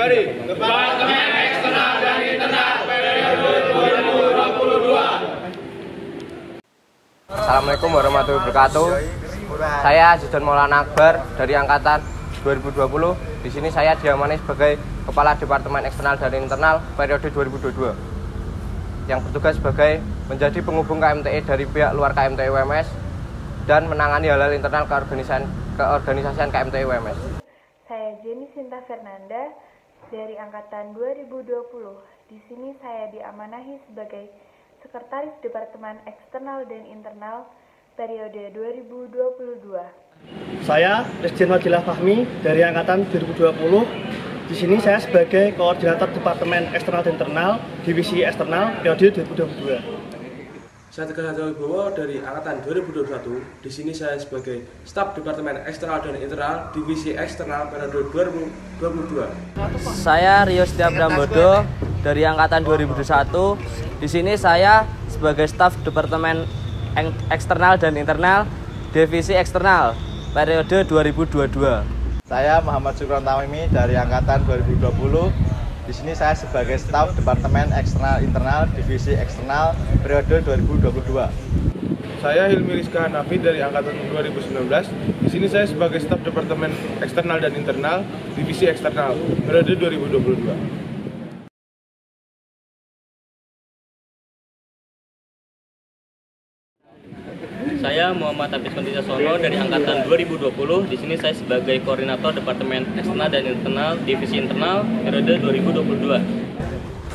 dari Departemen Eksternal dan Internal periode 2022. Assalamualaikum warahmatullahi wabarakatuh. Saya Zudan Maulana Akbar dari angkatan 2020. Di sini saya diamani sebagai Kepala Departemen Eksternal dan Internal periode 2022. Yang bertugas sebagai menjadi penghubung KMTI dari pihak luar KMTI UMS dan menangani hal-hal internal keorganisasian KMTI UMS. Saya Jenny Sinta Fernanda dari angkatan 2020. Di sini saya diamanahi sebagai Sekretaris Departemen Eksternal dan Internal periode 2022. Saya Resjen Wajilah Fahmi dari angkatan 2020. Di sini saya sebagai Koordinator Departemen Eksternal dan Internal Divisi Eksternal periode 2022. Saya Tegar Hadi Wibowo dari angkatan 2021. Di sini saya sebagai Staf Departemen Eksternal dan Internal Divisi Eksternal periode 2022. Saya Rio Setia Prambodo dari angkatan 2021. Di sini saya sebagai Staf Departemen Eksternal dan Internal Divisi Eksternal periode 2022. Saya Muhammad Syukron Tamimi dari angkatan 2020. Di sini saya sebagai Staf Departemen Eksternal Internal Divisi Eksternal periode 2022. Saya Hilmi Rizka Hanafi dari angkatan 2019. Di sini saya sebagai Staf Departemen Eksternal dan Internal Divisi Eksternal periode 2022. Saya Muhammad Hafiz Sono dari angkatan 2020. Di sini saya sebagai Koordinator Departemen Eksternal dan Internal Divisi Internal periode 2022.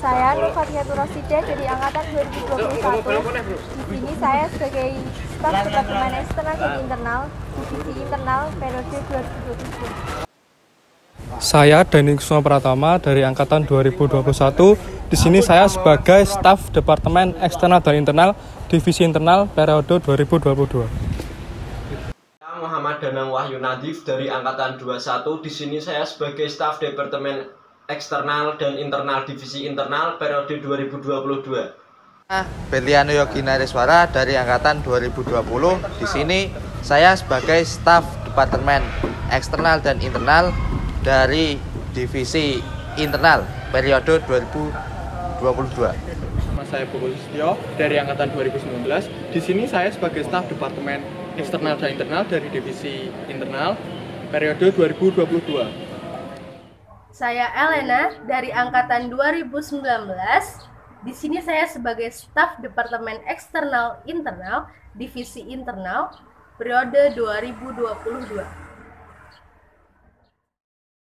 Saya Nur Fatihatur Rosida dari angkatan 2021. Di sini saya sebagai Staf Departemen Eksternal dan Internal Divisi Internal periode 2022. Saya Dani Kusuma Pratama dari angkatan 2021. Di sini saya sebagai Staf Departemen Eksternal dan Internal Divisi Internal periode 2022. Saya Muhammad Danang Wahyu Nadif dari angkatan 21. Di sini saya sebagai Staf Departemen Eksternal dan Internal Divisi Internal periode 2022. Beliano Yogi Nareswara dari angkatan 2020. Di sini saya sebagai Staf Departemen Eksternal dan Internal dari Divisi Internal periode 2022. Saya Bobo Sustio dari angkatan 2019. Di sini saya sebagai Staf Departemen Eksternal dan Internal dari Divisi Internal periode 2022. Saya Elena dari angkatan 2019. Di sini saya sebagai Staf Departemen Eksternal Internal Divisi Internal periode 2022.